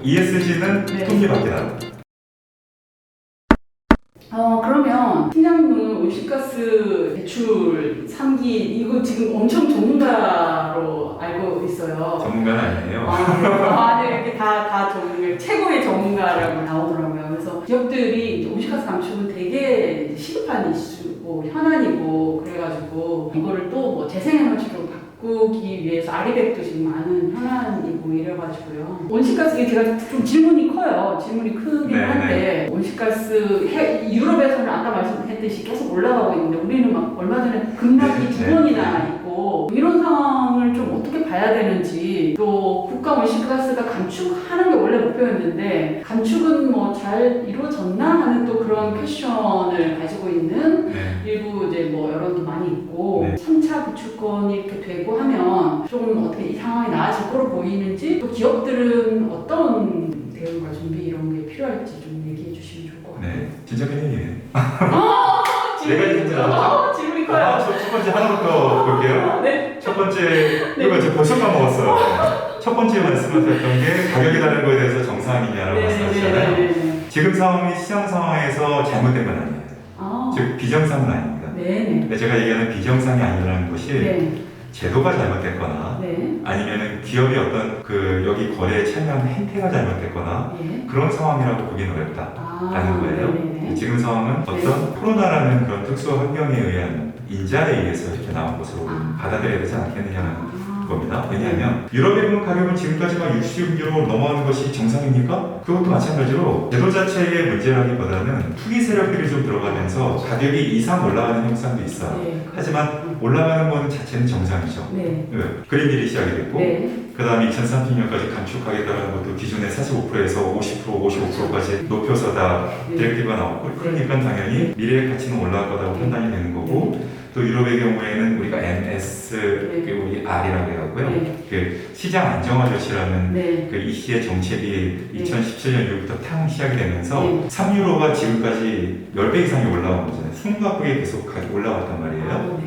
ESG는 네. 통계밖에다. 그러면 팀장님은 온실가스 배출 3기 이거 지금 엄청 전문가로 알고 있어요. 전문가는 아니에요. 네, 이렇게 다 전문가, 최고의 전문가라고 나오더라고요. 그래서 기업들이 이제 온실가스 감축은 되게 시급한 이슈고 현안이고 그래가지고 이거를 또 뭐 재생에너지로 바꾸기 위해서 아리백도 지금 많은 현안이고 이래가지고요. 온실가스 이게 제가 좀 질문이 커요. 질문이 크긴 한데 온실가스 유럽에서는 아까 말씀했듯이 계속 올라가고 있는데 우리는 막 얼마 전에 급락이 2번이나 있고 이런 상황을 좀 어떻게 봐야 되는지 또 국가 온실가스가 감축하는 게 원래 목표였는데 감축은 뭐 잘 이루어졌나 하는 또 그런 퀘션을 가지고 있는 일부 이제 뭐 여론도 많이 있고 3차 구축권이 이렇게 되고 하면 조금 어떻게 이 상황이 나아질 거로 보이는지 또 기업들은 어떤 대응과 준비 이런 게 필요할지 좀 얘기해 주시면 좋을 것 같아요. 네, 진짜 큰일이에요. 질문이 진짜 질문이 커요. 첫 번째 하나부터 볼게요. 네. 첫 번째, 이거 제가 벌써 까먹었어요. 첫 번째 말씀하셨던 게 가격이 다른 거에 대해서 정상이냐라고 말씀하셨잖아요. 지금 상황이 시장 상황에서 잘못된 건 아니에요. 즉 비정상은 아닙니다. 근데 제가 얘기하는 비정상이 아니라는 것이 제도가 잘못됐거나 아니면은 기업이 어떤 여기 거래에 참여하는 행태가 잘못됐거나 그런 상황이라고 보기는 어렵다라는 거예요. 지금 상황은 어떤 코로나라는 그런 특수 환경에 의한 인자에 의해서 이렇게 나온 것으로 받아들여야 되지 않겠느냐는 겁니다. 왜냐하면 유럽의 그 가격은 지금까지 막 60유로 넘어가는 것이 정상입니까? 그것도 마찬가지로 제도 자체의 문제라기보다는 투기 세력들이 좀 들어가면서 가격이 이상 올라가는 현상도 있어요. 하지만 올라가는 거는 자체는 정상이죠. 그린딜이 시작이 됐고 그 다음에 2030년까지 감축하겠다는 것도 기존의 45%에서 50%, 55%까지 높여서 다 디렉티브가 나왔고 그러니까 당연히 미래의 가치는 올라갈 거라고 판단이 되는 거고 또 유럽의 경우에는 우리가 MS, 우리 R이라고 해갖고요. 그 시장 안정화 조치라는 그 EC의 정책이 2017년 이후부터 탕 시작이 되면서 3유로가 지금까지 10배 이상이 올라온 거잖아요. 숨가쁘게 계속 올라왔단 말이에요.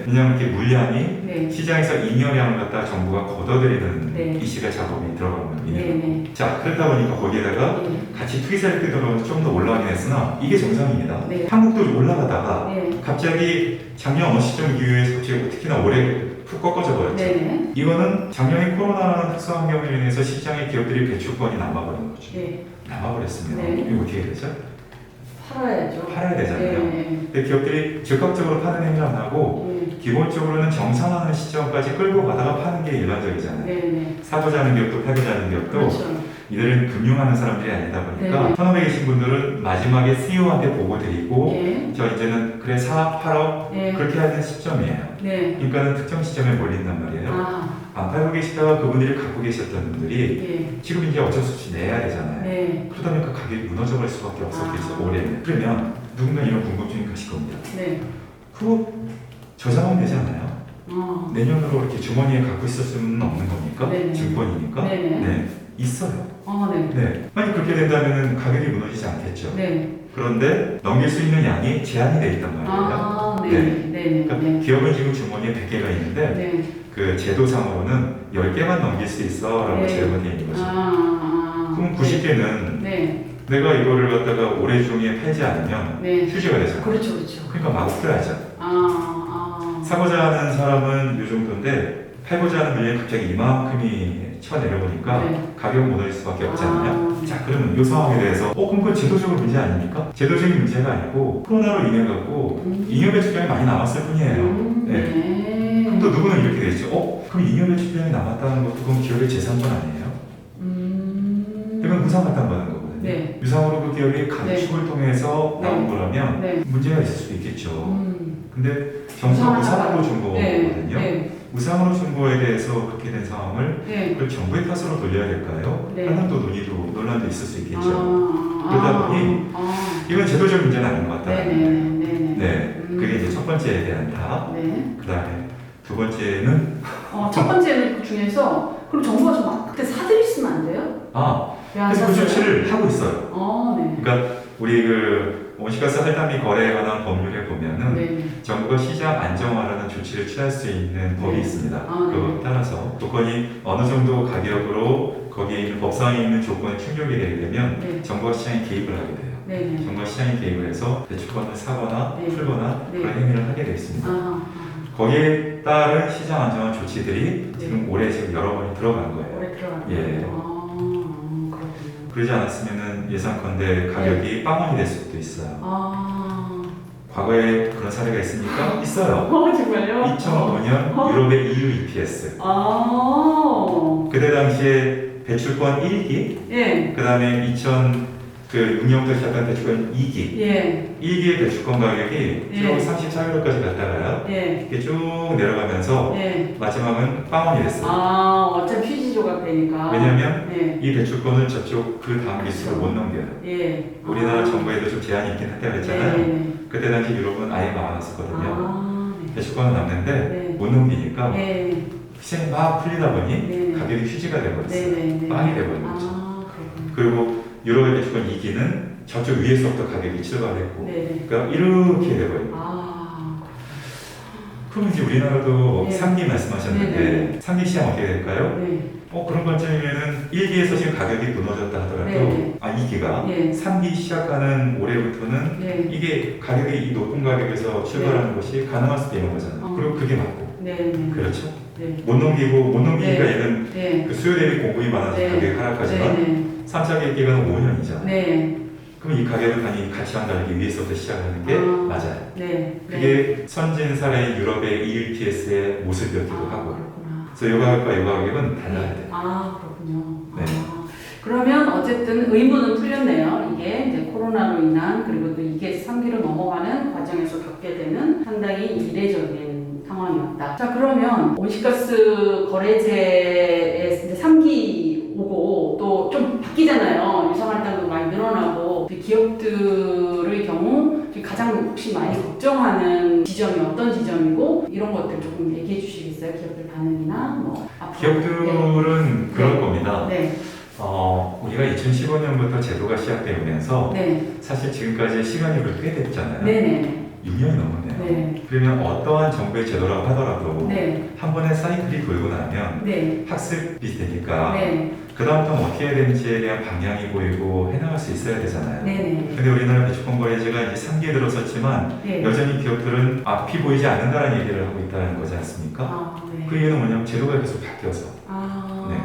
왜냐하면 이렇게 물량이 시장에서 잉여량을 갖다 정부가 걷어들이는 EC가 작업이 들어간 겁니다. 자, 그렇다 보니까 거기에다가 같이 투기 세력들이 들어가면서 좀 더 올라가긴 했으나 이게 정상입니다. 한국도 올라가다가 갑자기 작년 어느 시점 이후에 갑자기 특히나 올해 푹 꺾어져 버렸죠. 이거는 작년에 코로나라는 특수 환경으로 인해서 시장의 기업들이 배출권이 남아버린 거죠. 남아버렸습니다. 이거 어떻게 되죠? 팔아야 되잖아요. 근데 기업들이 즉각적으로 파는 행위를 안 하고 기본적으로는 정상화하는 시점까지 끌고 가다가 파는 게 일반적이잖아요. 사고자 하는 기업도 팔고자 하는 기업도 이들은 금융하는 사람들이 아니다 보니까 현업에 계신 분들은 마지막에 CEO한테 보고 드리고 저 이제는 그래 사 팔어 그렇게 하는 시점이에요. 그러니까는 특정 시점에 몰린단 말이에요. 안 팔고 계시다가 그분들이 갖고 계셨던 분들이 지금 이제 어쩔 수 없이 내야 되잖아요. 그러다 보니까 가격이 무너져 갈 수밖에 없었겠죠. 올해는. 그러면 누군가 이런 궁금증이 가실 겁니다. 그거 저장하면 되지 않나요? 내년으로 이렇게 주머니에 갖고 있을 수는 없는 겁니까? 증권이니까? 있어요. 만약 그렇게 된다면 가격이 무너지지 않겠죠. 그런데 넘길 수 있는 양이 제한이 돼 있단 말이에요. 그러니까 기업은 지금 주머니에 100개가 있는데 그 제도상으로는 10개만 넘길 수 있어 라고 제도가 되어 있는 거죠. 그럼 90개는 내가 이거를 갖다가 올해 중에 팔지 않으면 휴지가 되잖아요. 그러니까 마구 풀어야죠. 사고자 하는 사람은 이 정도인데 팔고자 하는 물량이 갑자기 이만큼이 쳐내려보니까 가격은 무너질 수밖에 없잖아요. 자, 그러면 이 상황에 대해서 그럼 그건 제도적으로 문제 아닙니까? 제도적인 문제가 아니고 코로나로 인해 갖고 잉여 배출량이 많이 남았을 뿐이에요. 그럼 또 누구는 이렇게 되죠. 그럼 잉여 배출량이 남았다는 것도 그럼 기업의 재산권 아니에요? 이건 무상할당받은 거거든요. 유상으로 그 기업이 감축을 통해서 나온 거라면 문제가 있을 수도 있겠죠. 근데 정부가 무상으로 준 거거든요. 무상으로 준 거에 대해서 그렇게 된 상황을 그걸 정부의 탓으로 돌려야 될까요? 하는 또 논란도 있을 수 있겠죠. 그러다 보니 이건 제도적 문제는 아닌 것 같다. 그게 이제 첫 번째에 대한 답. 그 다음에 두 번째는 첫 번째는 그 중에서 그럼 정부가 좀 그때 사들이 쓰면 안 돼요? 그래서 그 조치를 하고 있어요. 그러니까 우리 온실가스 할당 및 거래에 관한 법률에 보면은 정부가 시장 안정화라는 조치를 취할 수 있는 법이 있습니다. 그거 따라서 조건이 어느 정도 가격으로 거기에 있는 법상에 있는 조건에 충족이 되게 되면 네. 정부가 시장에 개입을 하게 돼요. 네. 정부가 시장에 개입을 해서 대출권을 사거나 네. 풀거나 네. 그런 행위를 하게 되어 있습니다. 아, 거기에 따른 시장 안정화 조치들이 네. 지금 올해 지금 여러 번이 들어간 거예요. 오래 들어갔네요. 예. 그렇군요. 그러지 않았으면 예상컨대 가격이 빵원이 될 수도 있어요. 과거에 그런 사례가 있습니까? 있어요. 정말요? 2005년 유럽의 EU ETS. 그때 당시에 대출권 1기, 예. 그 다음에 2006년부터 시작한 대출권 2기. 예. 1기의 대출권 가격이 예. 쭉 34유로까지 갔다가요. 예. 이게 쭉 내려가면서 예. 마지막은 빵원이 됐어요. 어차피 휴지 조각되니까. 왜냐면 예. 이 대출권을 저쪽 그 다음 기수로 못 넘겨요. 예. 우리나라 정부에도 좀 제한이 있긴 한다고 했잖아요. 네. 그때 당시 유럽은 아예 막아놨었거든요. 네. 대출권을 남는데 네. 못 넘기니까 네. 시장이 막 풀리다 보니 네. 가격이 휴지가 돼버렸어요. 네. 빵이 돼버린 거죠. 그렇군요. 그리고 유럽의 대출권 2기는 저쪽 위에서부터 가격이 출발했고 네. 그러니까 이렇게 돼버린 거예요. 그럼 이제 우리나라도 네. 3기 말씀하셨는데 네. 3기 시장 어떻게 될까요? 네. 그런 관점이면은 1기에서 지금 가격이 무너졌다 하더라도 네. 2기가 네. 3기 시작하는 올해부터는 네. 이게 가격이 이 높은 가격에서 출발하는 것이 가능할 수도 있는 거잖아요. 그리고 그게 맞고 네. 그렇죠? 네. 못 넘기기가 네. 얘는 네. 그 수요 대비 공급이 많아서 네. 가격이 하락하지만 네. 3차 기간은 5년이잖아요. 네. 그럼 이 가격은 당연히 가치랑 다르게 위에서부터 시작하는 게 맞아요. 네. 그게 선진 사례인 유럽의 EUTS의 모습이었기도 하고 그렇구나. 그래서 이 가격과 이 가격은 달라야 돼요. 그렇군요. 네. 그러면 어쨌든 의무는 풀렸네요. 이게 이제 코로나로 인한 그리고 또 이게 3기로 넘어가는 과정에서 겪게 되는 상당히 이례적인 상황이었다. 자, 그러면 온실가스 거래제의 이제 3기 오고 또 좀 바뀌잖아요. 유상활동도 많이 늘어나고 기업들의 경우 가장 혹시 많이 걱정하는 지점이 어떤 지점이고 이런 것들 조금 얘기해 주시겠어요? 기업들 반응이나 뭐 앞으로. 기업들은 그럴 겁니다. 네. 우리가 2015년부터 제도가 시작되면서 네. 사실 지금까지 시간이 꽤 됐잖아요. 네네. 6년이 넘었네요. 네. 그러면 어떠한 정부의 제도라고 하더라도 네. 한 번의 사이클이 돌고 나면 네. 학습이 되니까 네. 그 다음부터 어떻게 해야 되는지에 대한 방향이 보이고 해나갈 수 있어야 되잖아요. 네네. 근데 우리나라 대출권 거래제가 이제 3기에 들어섰지만 네. 여전히 기업들은 앞이 보이지 않는다는 얘기를 하고 있다는 거지 않습니까? 네. 그 이유는 뭐냐면 제도가 계속 바뀌어서 네.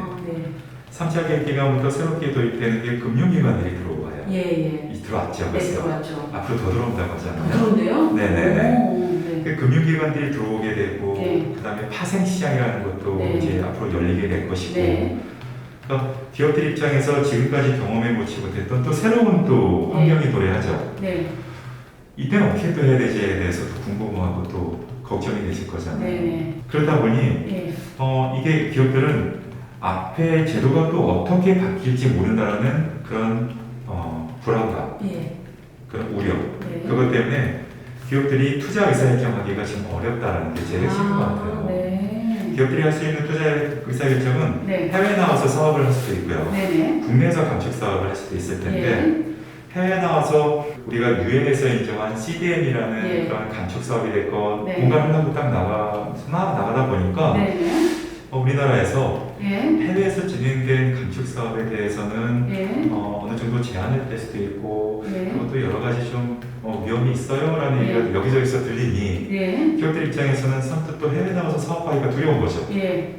3차 계획 기간부터 새롭게 도입되는 게 금융기관들이 들어와요. 예. 들어왔죠. 네, 벌써. 들어왔죠. 앞으로 더 들어온다고 하잖아요. 그런데요? 네네네. 네. 그 금융기관들이 들어오게 되고 네. 그다음에 파생시장이라는 것도 네. 이제 앞으로 열리게 될 것이고 네. 그러니까 기업들 입장에서 지금까지 경험해보지 못했던 또 새로운 또 환경이 도래하죠. 네. 이때는 어떻게 또 해야 되지에 대해서도 궁금하고 또 걱정이 되실 거잖아요. 네. 그러다 보니 네. 이게 기업들은 앞에 제도가 또 어떻게 바뀔지 모른다는 그런 불안감, 예. 그런 우려 네. 그것 때문에 기업들이 투자 의사결정하기가 지금 어렵다는 게 제일 핵심인 것 같아요. 네. 기업들이 할 수 있는 투자 의사결정은 네. 해외에 나와서 사업을 할 수도 있고요. 네네. 국내에서 감축 사업을 할 수도 있을 텐데 해외에 나와서 우리가 유엔에서 인정한 CDM이라는 예. 그런 감축 사업이 됐건 네. 공간을 하고 딱 나가다 보니까 네네. 우리나라에서 예. 해외에서 진행된 감축 사업에 대해서는 예. 어느 정도 제한을 될 수도 있고 네. 그것도 여러 가지 좀 위험이 있어요라는 네. 얘기가 여기저기서 들리니 예. 기업들 입장에서는 선뜻 또 해외 나와서 사업하기가 두려운 거죠. 예.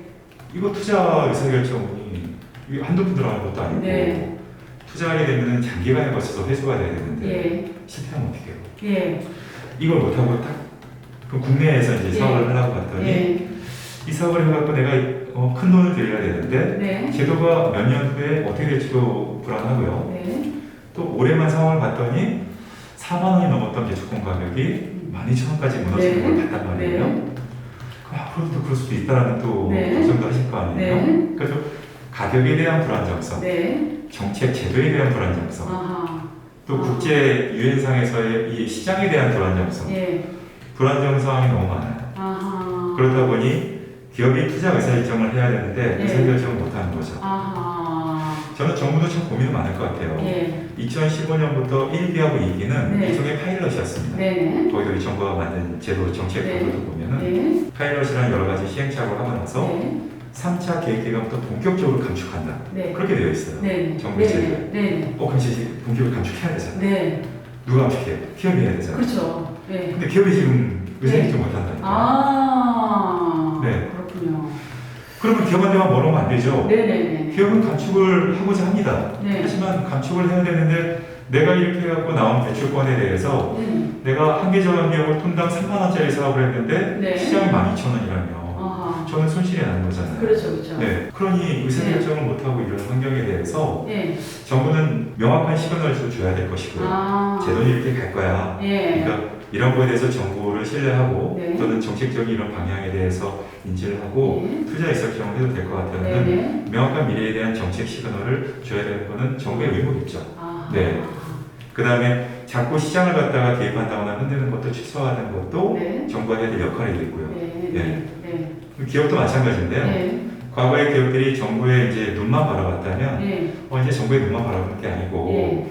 이거 투자 의사결정이 이게 한두 푼 들어가는 것도 아니고 네. 투자하게 되면 장기간에 걸쳐서 회수가 돼야 되는데 예. 실패하면 어떻게 해요? 예. 이걸 못하고 딱 그 국내에서 이제 예. 사업을 하려고 봤더니 예. 이 사업을 해갖고 내가 큰 돈을 들여야 되는데 네. 제도가 몇 년 후에 어떻게 될지도 불안하고요. 네. 또 올해만 상황을 봤더니 4만 원이 넘었던 대출권 가격이 12,000원까지 무너지는 걸 네. 봤단 말이에요. 네. 그럼 앞으로도 그럴 수도 있다는 또 네. 걱정도 하실 거 아니에요. 네. 그래서 가격에 대한 불안정성, 네. 정책 제도에 대한 불안정성, 아하. 또 국제 유엔상에서의 이 시장에 대한 불안정성, 예. 불안정 상황이 너무 많아요. 아하. 그러다 보니 기업이 투자 의사결정을 해야 되는데 네. 의사결정을 못하는 거죠. 아하. 저는 정부도 참 고민이 많을 것 같아요. 예. 2015년부터 1기하고 2기는 네. 일종의 파일럿이었습니다. 네네. 거기도 우리 정부가 만든 제도 정책 네. 보도도 보면은 네. 파일럿이라는 여러 가지 시행착오를 하고 나서 네. 3차 계획기간부터 본격적으로 감축한다. 네. 그렇게 되어 있어요. 네. 정부의 제도에. 네. 그럼 이제 본격적으로 감축해야 되잖아요. 네. 누가 감축해요? 기업이 해야 되잖아요. 그렇죠. 네. 근데 기업이 지금 의사결정 못한다니까. 아. 네. 그렇군요. 그러면 기업한테만 뭐라면 안 되죠. 네네네. 기업은 감축을 하고자 합니다. 네. 하지만 감축을 해야 되는데 내가 이렇게 해갖고 나온 대출권에 대해서 내가 한계적인 기업을 톤당 3만 원짜리 사업을 했는데 네. 시장이 12,000원이라며 아하. 저는 손실이 나는 거잖아요. 그렇죠, 그렇죠. 네. 그러니 의사결정을 못하고 이런 환경에 대해서 네. 정부는 명확한 시그널을 줘야 될 것이고요. 아. 제 돈이 이렇게 갈 거야. 예. 그러니까 이런 거에 대해서 정부를 신뢰하고 네. 또는 정책적인 이런 방향에 대해서 인지를 하고 네. 투자 의사결정을 해도 될 것 같다는 네네. 명확한 미래에 대한 정책 시그널을 줘야 되는 것은 정부의 의무겠죠. 아. 네. 그 다음에 자꾸 시장을 갖다가 개입한다거나 흔드는 것도 취소하는 것도 네. 정부가 해야 될 역할이겠고요. 네. 네. 네. 기업도 마찬가지인데요. 네. 과거에 기업들이 정부에 이제 눈만 바라봤다면 네. 이제 정부의 눈만 바라보는 게 아니고 네.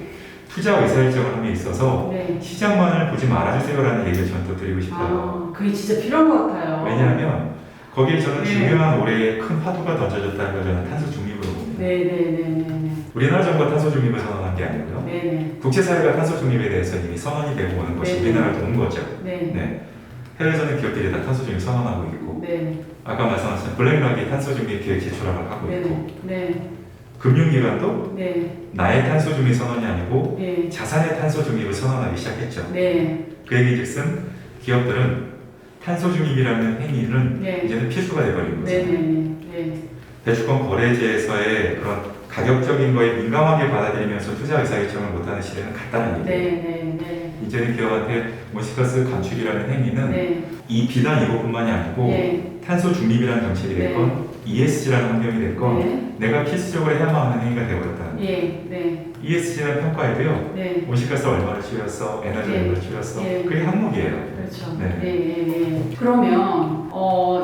투자 의사결정을 함에 있어서 네. 시장만을 보지 말아주세요라는 얘기를 저는 또 드리고 싶어요. 그게 진짜 필요한 것 같아요. 왜냐하면 거기에 저는 네. 중요한 올해의 큰 파도가 던져졌다는 걸 저는 탄소 중립으로 봅니다. 네네네네. 우리나라 정부가 탄소 중립을 선언한 게 아니고요. 네네. 국제사회가 탄소 중립에 대해서 이미 선언이 되고 오는 것이 네. 우리나라도 온 거죠. 네. 네. 해외에서는 기업들이 다 탄소 중립 선언하고 있고 네. 아까 말씀하신 블랙락이 탄소 중립 계획 제출하고 하고 있고 네. 금융기관도 네. 나의 탄소 중립 선언이 아니고 네. 자산의 탄소 중립을 선언하기 시작했죠. 네. 그 얘기즉슨 기업들은 탄소 중립이라는 행위는 네. 이제는 필수가 돼버린 거죠. 네네네. 대주권 거래제에서의 그런 가격적인 거에 민감하게 받아들이면서 투자 의사결정을 못하는 시대는 갔다는 얘기예요. 네네네. 이제는 기업한테 온실가스 감축이라는 행위는 네. 이 비단 이것뿐만이 아니고 네. 탄소 중립이라는 정책이 됐건 ESG라는 환경이 됐건 네. 내가 필수적으로 해야만 하는 행위가 되어버렸다는 거예요. 네. ESG라는 평가에도요. 네. 온실가스 얼마를 줄였어, 에너지 네. 얼마를 줄였어, 네. 그게 항목이에요. 그렇죠. 네. 네. 그러면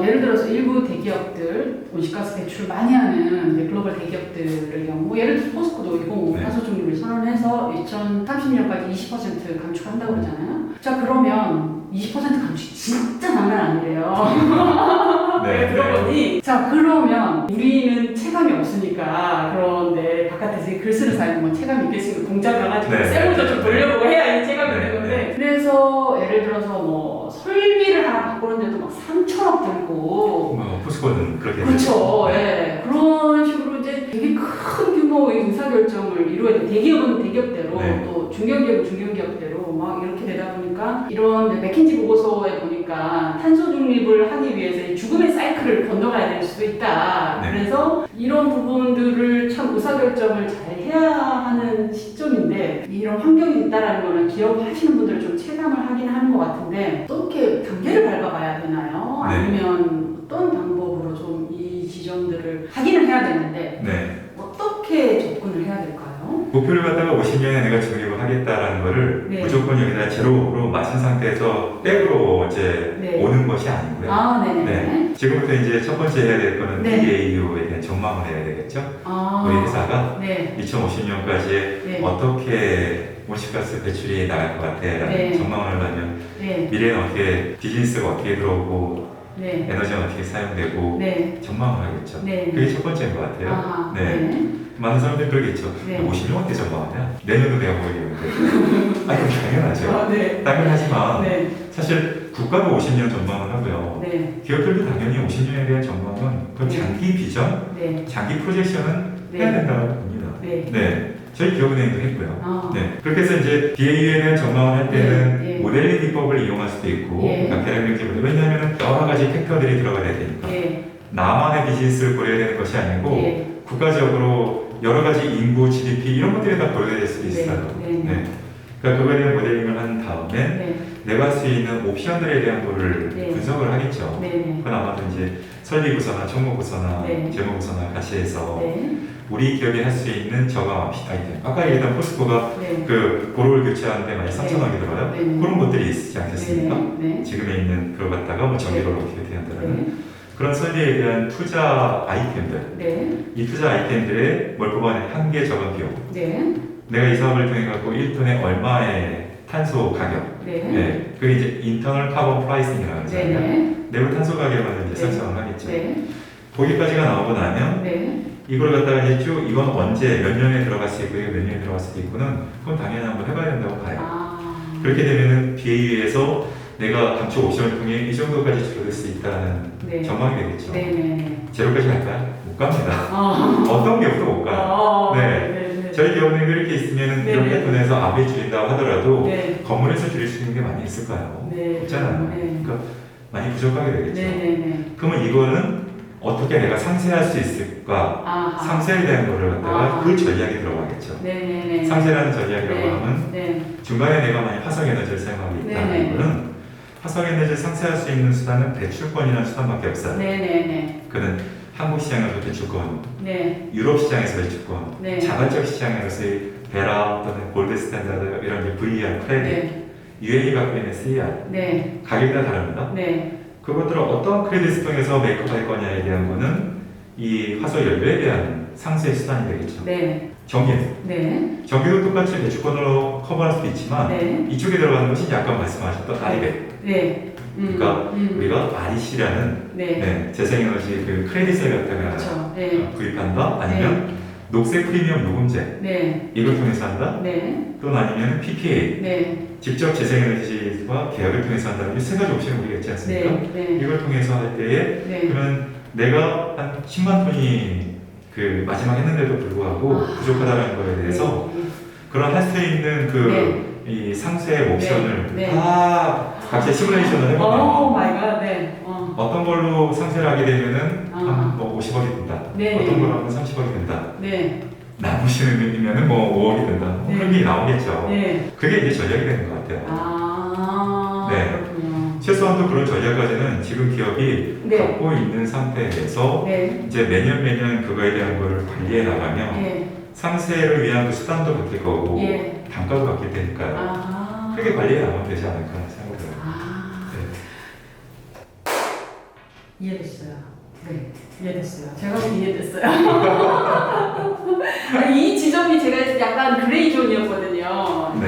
예를 들어서 일부 대기업들 온실가스 배출 많이 하는 이제 글로벌 대기업들의 경우 예를 들어서 포스코도 이거 네. 탄소 중립을 선언해서 2030년까지 20% 감축한다고 그러잖아요. 자 그러면 20% 감축이 진짜 장난 아니래요. 네, 들어보니 자 그러면 우리는 체감이 없으니까 그런데 바깥에서 글 쓰는 사람이 뭐 체감이 있겠으니까 공장 가가지고 네. 셀모도 좀 돌려보고 해야 이 체감이 네. 되는 건데 그래서 예를 들어서 뭐 설비를 하나 바꾸는데도 막 3천억 들고 뭐 포스코는 그렇게 그렇죠. 예. 그런 식으로 이제 되게 큰 규모의 의사결정을 이루어야 돼. 대기업은 대기업대로 네. 또 중견기업은 중견기업대로 막 이렇게 되다 보니까 이런 맥킨지 보고서에 보니까 탄소 중립을 하기 위해서 이 죽음의 사이클을 건너가야 될 수도 있다. 네. 그래서 이런 부분들을 참 의사결정을 잘 해야 하는 시점인데 이런 환경이 있다라는 거는 기업 하시는 분들 좀 체감을 하긴 하는 것 같은데 어떻게 단계를 밟아가야 되나요? 네. 아니면 어떤 방법으로 좀 이 지점들을 확인을 해야 되는데 네. 어떻게 접근을 해야 될까요? 목표를 갖다가 50년에 내가 중립을 하겠다라는 거를 네. 무조건 여기다 제로로 맞춘 상태에서 백으로 이제 네. 오는 것이 아니고요. 아, 네네. 네. 지금부터 이제 첫 번째 해야 될 거는 네. BAU에 대한 전망을 해야 되겠죠. 아, 우리 회사가 네. 2050년까지 네. 어떻게 온실가스 배출이 나갈 것 같아라는 네. 전망을 하려면 네. 미래는 어떻게 비즈니스가 어떻게 들어오고 네. 에너지는 어떻게 사용되고 네. 전망을 하겠죠. 네. 그게 첫 번째인 것 같아요. 아하, 네. 네. 많은 사람들이 그러겠죠. 네. 50년 어떻게 전망하냐? 내년도 내가 보이겠는데. 아니, 당연하죠. 아, 네. 당연하지만 네. 사실 국가도 50년 전망을 하고요. 네. 기업들도 당연히 50년에 대한 전망은 그 네. 장기 비전, 네. 장기 프로젝션은 네. 해야 된다고 봅니다. 네. 네. 저희 기업은행도 했고요. 아. 네. 그렇게 해서 이제 BAU에 대한 전망을 할 때는 네. 네. 모델링 기법을 이용할 수도 있고, 네. 계량력 기법. 왜냐하면 여러 가지 팩터들이 들어가야 되니까. 네. 나만의 비즈니스를 고려해야 되는 것이 아니고, 네. 국가적으로 여러 가지 인구, GDP 이런 것들이 다 고려돼야 될 수도 있어요. 네. 네. 그러니까 그거에 대한 모델링을 한 다음에 네. 내가 할 수 있는 옵션들에 대한 거를 네. 분석을 하겠죠. 네. 그건 아마도 이제 설비부서나 총무부서나 네. 재무부서나 같이 해서 네. 우리 기업이 할 수 있는 저감 아이템. 아까 얘기했던 포스코가 네. 그 보로를 교체하는데 만약 3,000원이 들어요. 네. 그런 것들이 있지 않겠습니까? 네. 지금에 있는 그걸 갖다가 뭐 전기로 어떻게 대한다는 네. 그런 설비에 대한 투자 아이템들. 네. 이 투자 아이템들의 뭘 뽑아낸 한계 저감 비용. 네. 내가 이 사업을 통해 갖고 1톤에 얼마의 탄소 가격. 네. 네. 그게 이제 인터널 카본 프라이싱이라고 하잖아요. 네. 내부 탄소 가격을 이제 네. 설정을 하겠죠. 네. 거기까지가 나오고 나면 네. 이걸 갖다가 이제 쭉 이건 언제 몇 년에 들어갈 수 있고 몇 년에 들어갈 수도 있고는 그건 당연히 한번 해봐야 된다고 봐요. 그렇게 되면은 BA에서 내가 감축 옵션을 통해 이 정도까지 줄어들 수 있다는 네. 전망이 되겠죠. 네네네. 제로까지 갈까요? 못 갑니다. 어떤 기업도 못 가요. 네. 저희 기업은 이렇게 있으면 네. 이렇게 돈에서 압이 줄인다고 하더라도 네. 건물에서 줄일 수 있는 게 많이 있을까요? 네. 없잖아요. 네. 그러니까 많이 부족하게 되겠죠. 네네네. 그러면 이거는 어떻게 내가 상세할 수 있을까? 아하. 상세에 대한 거를 갖다가 아하. 그 전략이 들어가겠죠. 네네네. 상세라는 전략이라고 네. 하면 네. 중간에 내가 만약 화석 에너지를 사용하고 있다는 네네. 거는 화석 에너지를 상세할 수 있는 수단은 대출권이라는 수단밖에 없어요. 네네네. 그는 한국 시장에서 대출권, 네. 유럽 시장에서 대출권, 네. 자발적 시장에서의 베라 또는 골드 스탠다드 이런 이제 VR, 크레딧, 네. UAE 갖고 있는 CR 네. 가격이 다 다릅니다. 네. 그것들을 어떤 크레딧을 통해서 메이크업할 거냐에 대한 거는 이 화석 연료에 대한 상세 수단이 되겠죠. 네. 전기는 네. 전기도 똑같이 대출권으로 커버할 수도 있지만 네. 이쪽에 들어가는 것이 약간 말씀하셨던 아리백. 네. 그러니까 우리가 REC라는 네. 재생에너지 그 크레딧을 갖다가 그렇죠. 네. 구입한다. 아니면 녹색 프리미엄 요금제 네. 이걸 통해서 한다. 네. 또는 아니면 PPA 네. 직접 재생에너지와 계약을 통해서 한다는 게 세 가지 옵션이 우리가 있지 않습니까? 네. 이걸 통해서 할 때에 네. 그러면 내가 한 10만 톤이 그 마지막 했는데도 불구하고 부족하다는 거에 대해서 그런 할 수 있는 그 이 상세 옵션을 네. 다 각자 시뮬레이션을 오 해보면 마이 갓. 네. 어떤 걸로 상세를 하게 되면은 한 뭐 50억이 된다. 네. 어떤 걸로 하면 30억이 된다. 네. 나머지면은 뭐 5억이 된다. 뭐 그런 게 나오겠죠. 네. 그게 이제 전략이 되는 것 같아요. 네. 그렇군요. 최소한도 그런 전략까지는 지금 기업이 네. 갖고 있는 상태에서 네. 이제 매년 그거에 대한 걸 관리해 나가면 예. 상세를 위한 그 수단도 바뀔 거고 예. 단가도 바뀔 테니까요. 그렇게 관리해 나가면 되지 않을까 생각을 해요. 이해됐어요. 네, 이해됐어요. 제가 이해됐어요. 이 지점이 제가 약간 그레이 존이었거든요. 네.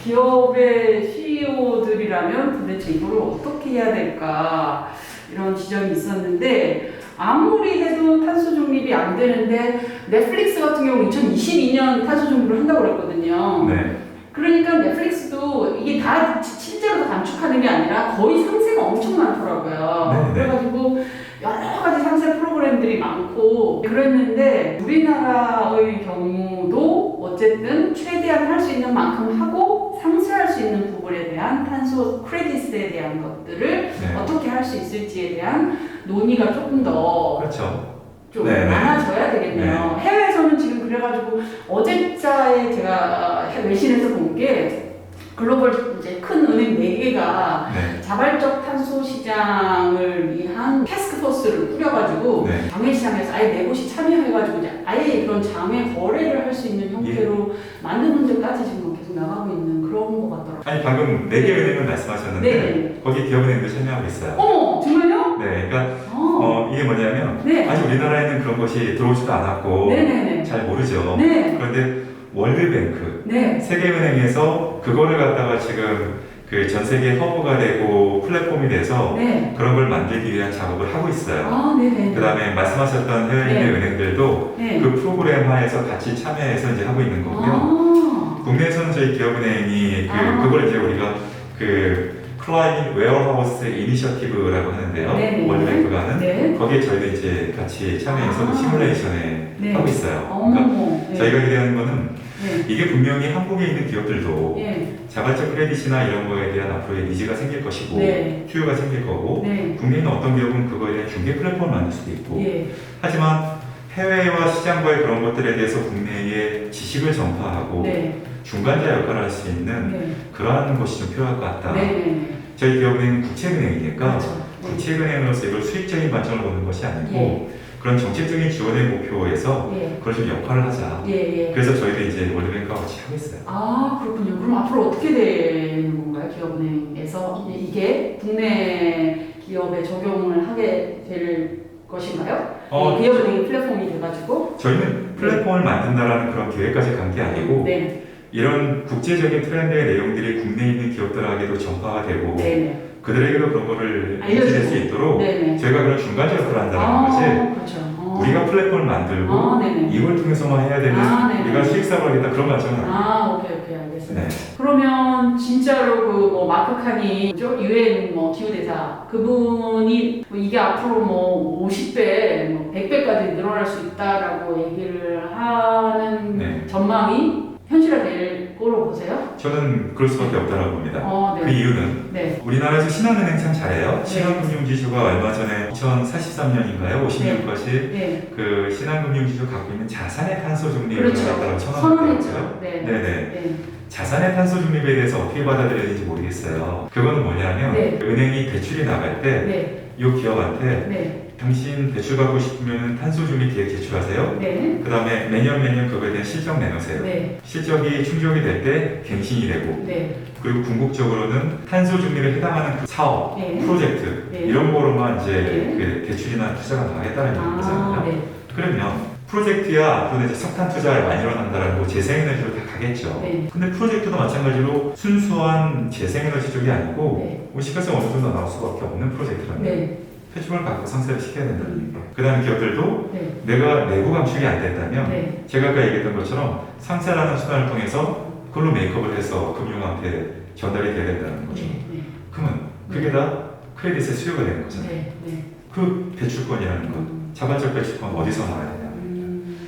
기업의 CEO들이라면 도대체 이걸 어떻게 해야 될까 이런 지점이 있었는데 아무리 해도 탄소 중립이 안 되는데 넷플릭스 같은 경우 2022년 탄소 중립을 한다고 그랬거든요. 네. 그러니까 넷플릭스도 이게 다 실제로 감축하는 게 아니라 거의 상세가 엄청 많더라고요. 네. 그래가지고 여러 가지 상세 프로그램들이 많고 그랬는데 우리나라의 경우도 어쨌든 최대한 할 수 있는 만큼 하고 상쇄할 수 있는 부분에 대한 탄소 크레딧에 대한 것들을 네. 어떻게 할 수 있을지에 대한 논의가 조금 더 그렇죠. 좀 네, 네. 많아져야 되겠네요. 해외에서는 지금 그래가지고 어제자에 제가 외신에서 본 게 글로벌 이제 큰 은행 4개가 네. 자발적 탄소 시장을 위한 태스크포스를 꾸려가지고 네. 장외 시장에서 아예 4곳이 참여해가지고 이제 아예 그런 장외 거래를 할 수 있는 형태로 만드는 데까지 지금 계속 나가고 있는 그런 것 같더라고요. 아니 방금 4개 은행을 말씀하셨는데 네. 거기 기업은행도 참여하고 있어요. 어머 정말요? 네, 그러니까 어. 이게 뭐냐면 네. 아직 우리나라에는 그런 것이 들어오지도 않았고 네네네. 잘 모르죠. 네. 그런데 월드뱅크, 네. 세계은행에서 그거를 갖다가 지금 그 전 세계 허브가 되고 플랫폼이 돼서 네. 그런 걸 만들기 위한 작업을 하고 있어요. 아, 네네. 그 다음에 말씀하셨던 해외 네. 은행들도 네. 그 프로그램화에서 같이 참여해서 이제 하고 있는 거고요. 아. 국내에서는 저희 기업은행이 그걸 이제 우리가 그 클라이밍 웨어하우스 이니셔티브라고 하는데요. 네네. 월드뱅크가 하는 네. 거기에 저희도 이제 같이 참여해서 그 시뮬레이션에 네. 하고 있어요. 어머. 그러니까 네. 저희가 기대하는 거는 네. 이게 분명히 한국에 있는 기업들도 네. 자발적 크레딧이나 이런 거에 대한 앞으로의 니즈가 생길 것이고 네. 수요가 생길 거고 네. 국내에 있는 어떤 기업은 그거에 대한 중개 플랫폼을 만들 수도 있고 예. 하지만 해외와 시장과의 그런 것들에 대해서 국내에 지식을 전파하고 네. 중간자 역할을 할 수 있는 네. 그러한 것이 좀 필요할 것 같다. 네. 저희 기업은행은 국채은행이니까 그렇죠. 국채은행으로서 이걸 수익적인 관점을 보는 것이 아니고 예. 그런 정책적인 지원의 목표에서 예. 그걸 좀 역할을 하자. 예. 예. 그래서 저희도 이제 월드뱅크와 같이 하고 있어요. 아, 그렇군요. 그럼 앞으로 어떻게 되는 건가요? 기업은행에서 이게 국내 기업에 적용을 하게 될 것인가요? 기업은행 플랫폼이 돼가지고 저희는 플랫폼을 만든다라는 그런 계획까지 간 게 아니고 네. 이런 국제적인 트렌드의 내용들이 국내에 있는 기업들에게도 전파가 되고 네. 그들에게도 그런 거를 알려주고. 해줄 수 있도록 네네. 저희가 그런 중간자 역할을 한다는 거지. 그렇죠. 우리가 플랫폼을 만들고 네네. 이걸 통해서만 해야 되는 네네. 우리가 수익사업을 하겠다 그런 거 같잖아요. 오케이 알겠습니다. 네. 그러면 진짜로 그 뭐 마크 칸이 유엔 뭐 기후대사 그분이 뭐 이게 앞으로 뭐 50배, 뭐 100배까지 늘어날 수 있다라고 얘기를 하는 네. 전망이 현실화될 거로 보세요? 저는 그럴 수밖에 없다고 봅니다. 네. 그 이유는 네. 우리나라에서 신한은행 참 잘해요. 네. 신한금융지주가 얼마 전에 2043년인가요? 56까지 네. 그 신한금융지주 갖고 있는 자산의 탄소 중립을 그렇죠. 갖다가 선언했죠. 네. 네네. 네. 자산의 탄소 중립에 대해서 어떻게 받아들여야 되는지 모르겠어요. 그거는 뭐냐면 네. 은행이 대출이 나갈 때 네. 이 기업한테 네. 당신 대출 받고 싶으면 탄소 중립 계획 제출하세요. 네. 그 다음에 매년 그거에 대한 실적 내놓으세요. 네. 실적이 충족이 될 때 갱신이 되고 네. 그리고 궁극적으로는 탄소 중립에 해당하는 그 사업, 네. 프로젝트 네. 이런 거로만 이제 네. 그 대출이나 투자가 나가겠다는 거잖아요. 네. 그러면 프로젝트야 앞으로 이제 석탄 투자가 많이 일어난다는 거 재생에너지로 다 가겠죠. 네. 근데 프로젝트도 마찬가지로 순수한 재생에너지 쪽이 아니고 네. 시가세 어느 정도 나올 수밖에 없는 프로젝트라는 거예요. 네. 표준을 갖고 상세를 시켜야 된다는 얘기예요. 그 다음에 기업들도 네. 내가 내부 감축이 안 됐다면 네. 제가 아까 얘기했던 것처럼 상세라는 수단을 통해서 그걸로 메이크업을 해서 금융한테 전달이 돼야 된다는 거죠. 네. 그러면 그게 다 크레딧의 수요가 되는 거잖아요. 네. 네. 그 대출권이라는 것, 자발적 대출권 어디서 나와야 되냐.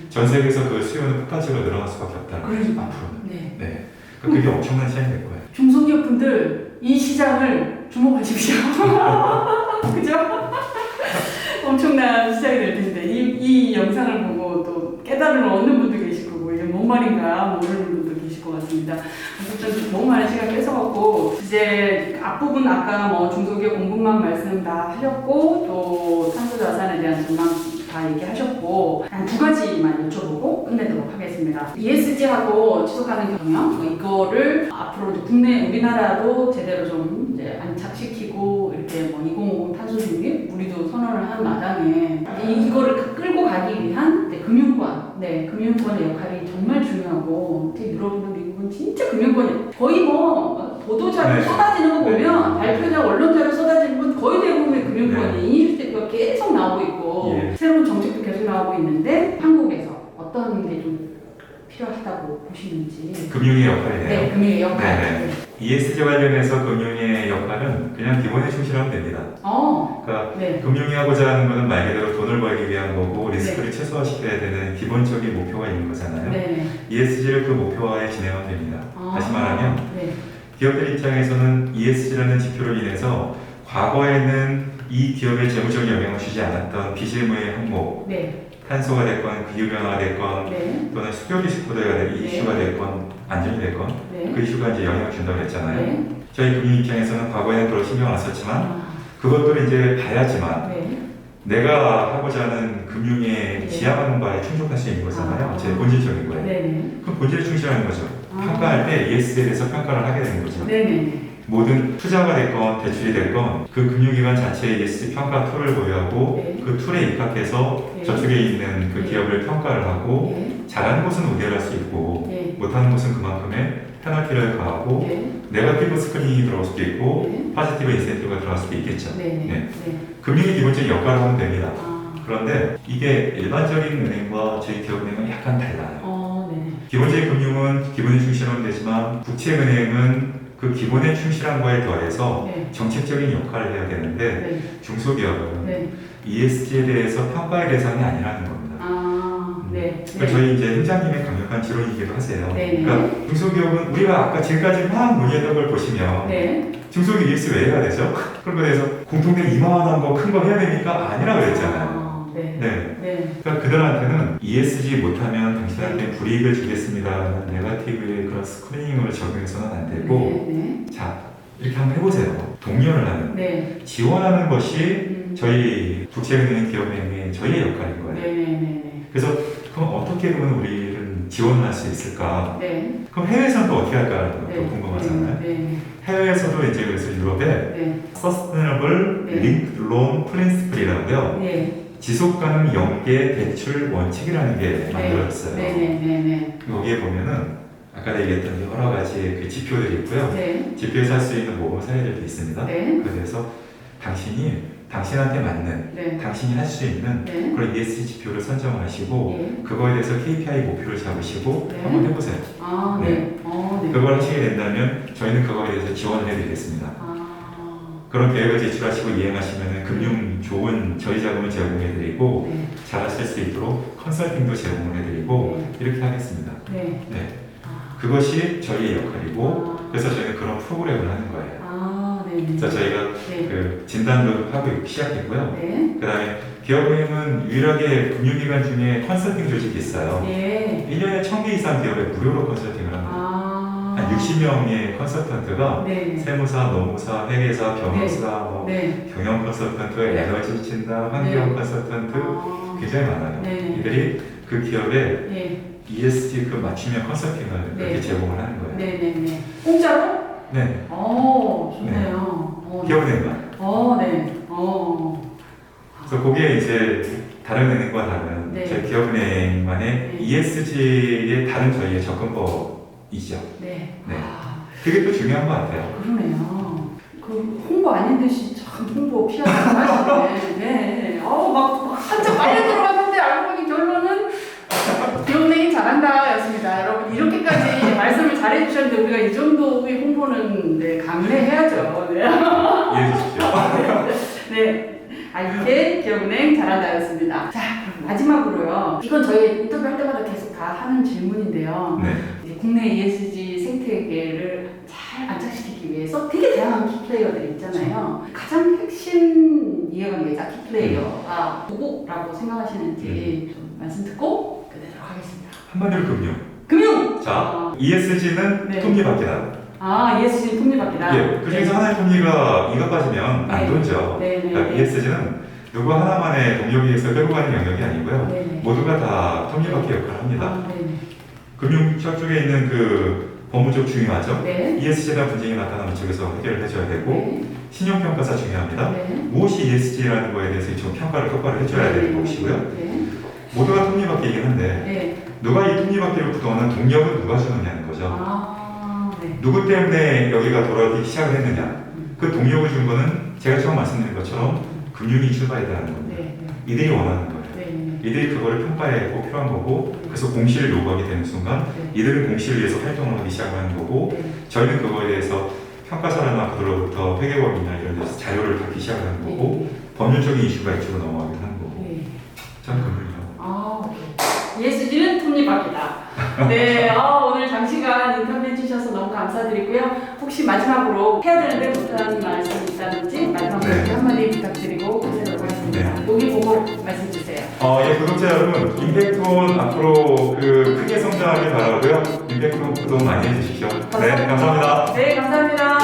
전 전 세계에서 그 수요는 폭발적으로 늘어날 수밖에 없다는 거죠. 그러니까. 앞으로는. 네. 네. 그게 엄청난 시장이 될 거예요. 중소기업 분들 이 시장을 주목하십시오. 그죠? 엄청난 시장이 될 텐데 이 영상을 보고 또 깨달음을 얻는 분도 계실 거고 이게 뭔 말인가 모르는 분도 계실 것 같습니다. 어쨌든 너무 많은 시간 뺏어갖고 이제 앞부분 아까 뭐 중소기업 공급망 말씀 다 하셨고 또 탄소 자산에 대한 전망 다 얘기하셨고 한 두 가지만 여쭤보고 끝내도록 하겠습니다. ESG하고 지속가능 경영 이거를 앞으로 이제 국내 우리나라도 제대로 좀 이제 안착시키고 이렇게 뭐 2050 탄소 중립 우리도 선언을 한 마당에 이거를 끌고 가기 위한 금융권, 금융권의 역할이 정말 중요하고 유럽이나 미국은 진짜 금융권이 거의 뭐 보도자료 쏟아지는 거 보면 발표자 언론자료 쏟아지는 건 거의 대부분의 금융권이 이슈가 계속 나오고 있고 새로운 정책도 계속 나오고 있는데 한국에서 어떤 게 좀 필요하다고 보시는지. 금융의 역할이네요. 네, 금융의 역할. 네네. ESG 관련해서 금융의 역할은 그냥 기본에 충실하면 됩니다. 그러니까 네. 금융이 하고자 하는 것은 말 그대로 돈을 벌기 위한 거고 리스크를 최소화시켜야 되는 기본적인 목표가 있는 거잖아요. 네. ESG를 그 목표화에 진행하면 됩니다. 다시 말하면 네. 기업들 입장에서는 ESG라는 지표로 인해서 과거에는 이 기업에 재무적 영향을 주지 않았던 비실무의 항목, 네. 탄소가 됐건 기후변화가 됐건 네. 또는 수교 디스코드가 이슈가 됐건 안전이 됐건 네. 그 이슈가 이제 영향을 준다고 했잖아요. 네. 저희 금융 입장에서는 과거에는 별로 신경 안 썼지만 그것들을 이제 봐야지만 네. 내가 하고자 하는 금융의 지향하는 바에 충족할 수 있는 거잖아요. 제 본질적인 거예요. 네. 그럼 본질에 충실하는 거죠. 평가할 때 ESG에 대해서 평가를 하게 되는 거죠. 네. 모든 투자가 됐건 대출이 됐건 그 금융기관 자체의 ESG 평가 툴을 보유하고 그 툴에 입각해서 저쪽에 있는 그 기업을 평가를 하고 잘하는 곳은 우대를 할 수 있고 못하는 곳은 그만큼의 페널티를 가하고 네거티브 스크린이 들어올 수도 있고 포지티브 인센티브가 들어갈 수도 있겠죠. 금융의 기본적인 역할을 하면 됩니다. 그런데 이게 일반적인 은행과 저희 기업은행은 약간 달라요. 기본적인 금융은 기본에 충실하면 되지만 국채은행은 그 기본에 충실한 거에 더해서 정책적인 역할을 해야 되는데 중소기업은 ESG에 대해서 평가의 대상이 아니라는 겁니다. 그러니까 저희 이제 행장님의 강력한 지론이기도 하세요. 그러니까 중소기업은 우리가 아까 지금까지 막 논의했던 걸 보시면 중소기업 ESG 왜 해야 되죠? 그런 거에 대해서 공통된 이만한 거 큰 거 해야 되니까 아니라고 그랬잖아요. 그러니까 그들한테는 ESG 못하면 당신한테 불이익을 주겠습니다라는 네거티브의 그런 스크리닝을 적용해서는 안 되고 자 이렇게 한번 해보세요. 동료를 하는 지원하는 것이 저희 국제은행 기업은행의 저희의 역할인 거예요. 그래서 그럼 어떻게 보면 우리는 지원을 할 수 있을까? 그럼 해외에서는 또 어떻게 할까라는 것도 궁금하잖아요. 해외에서도 이제 그래서 유럽에 Sustainable Linked Loan Principle이라고요. 지속가능 연계 대출 원칙이라는 게 만들어졌어요. 여기에 보면은 아까 얘기했던 여러 가지 그 지표들이 있고요. 네. 지표에서 할 수 있는 모범 사례들도 있습니다. 네. 그래서 당신한테 맞는, 네. 당신이 할 수 있는 네. 그런 ESG 지표를 선정하시고 예. 그거에 대해서 KPI 목표를 잡으시고 네. 한번 해보세요. 아, 네. 네. 네. 그걸 하시게 된다면 저희는 그거에 대해서 지원을 해드리겠습니다. 아, 그런 계획을 제출하시고 이행하시면 금융 좋은 저희 자금을 제공해드리고 네. 잘하실 수 있도록 컨설팅도 제공을 해드리고 이렇게 하겠습니다. 네. 네. 아, 그것이 저희의 역할이고 아. 그래서 저희는 그런 프로그램을 하는 거예요. 아, 네. 그래서 저희가 네. 그 진단도 하고 시작했고요. 네. 그 다음에 기업은행은 유일하게 금융기관 중에 컨설팅 조직이 있어요. 예. 1년에 1000개 이상 기업에 무료로 컨설팅을 합니다. 아. 한 60명의 컨설턴트가 네. 세무사, 노무사, 회계사, 변호사, 뭐 네. 경영 컨설턴트, 네. 에너지 진단, 환경 네. 컨설턴트 아. 굉장히 많아요. 네. 이들이 그 기업에 네. ESG 그 맞춤형 컨설팅을 네. 이렇게 제공을 하는 거예요. 네. 네. 네. 공짜로? 네. 좋네요. 기업은행만. 네. 그래서 그게 이제 다른 은행과 다른 네. 저희 기업은행만의 네. ESG의 다른 저희의 접근법이죠. 네. 네. 아, 그게 또 중요한 것 같아요. 그러네요. 그 홍보 아닌 듯이 참 홍보 PR 하시네. 네. 막 한참 빨리 들어갔는데 알고 보니 결론은 기업은행이 잘한다였습니다. 여러분 이렇게까지 말씀을 잘해주셨는데 우리가 이 정도의 홍보는 네, 감내해야죠. 네. 이해해 주십시오. 네. 이게 기업은행 잘한다였습니다. 자, 그럼 마지막으로요. 이건 저희 인터뷰할 때마다 계속 다 하는 질문인데요. 네. 이제 국내 ESG 생태계를 잘 안착시키기 위해서 되게 다양한 키플레이어들이 있잖아요. 가장 핵심 이해관계자 키플레이어가 누구라고 생각하시는지 좀 말씀 듣고 끝내도록 하겠습니다. 한마디로 금융. 금융! 자, ESG는 네. 톱니바퀴다. ESG 톱니바퀴다. 예, 그 중에서 하나의 톱니가 이가 빠지면 안 네. 돈죠. 네, 네, 그러니까 네. ESG는 누구 하나만의 동력에 의해서 끌고 가는 영역이 아니고요. 네, 네. 모두가 다 톱니바퀴 역할을 합니다. 네, 네. 금융 쪽에 있는 그 법무적 중요하죠. 네. ESG에 대한 분쟁이 나타나면 쪽에서 해결을 해줘야 되고 네. 신용평가사 중요합니다. 네. 무엇이 ESG라는 거에 대해서 좀 평가를 똑바로 해줘야 되는 것이고요. 네. 모두가 톱니바퀴이긴 한데 네. 누가 이 톱니바퀴를 구동하는 동력은 누가 주느냐는 거죠. 네. 누구 때문에 여기가 돌아가기 시작을 했느냐. 그 동력을 준 거는 제가 처음 말씀드린 것처럼 금융이 출발이라는 겁니다. 네. 네. 이들이 원하는 거예요. 네. 이들이 그거를 평가하고 필요한 거고 그래서 공시를 요구하게 되는 순간 네. 이들은 공시를 위해서 활동을 하기 시작하는 거고 네. 저희는 그거에 대해서 평가사나 그들로부터 회계법이나 이런 데서 자료를 받기 시작하는 거고 법률적인 이슈가 이쪽으로 넘어가긴 하는 거고 네. 저는 금융이요. 오케이. ESG는 톱니바퀴다. 네, 오늘 장시간 인터뷰해 주셔서 너무 감사드리고요. 혹시 마지막으로 해야 되는데 못하는 말씀 있다든지 마지막으로 네. 한마디 부탁드리고 끝내도록 하겠습니다. 네. 여기 보고 말씀 주세요. 예, 구독자 여러분, 임팩트온 앞으로 크게 성장하길 바라고요. 임팩트온 구독 많이 해주십시오. 네, 감사합니다. 네, 감사합니다.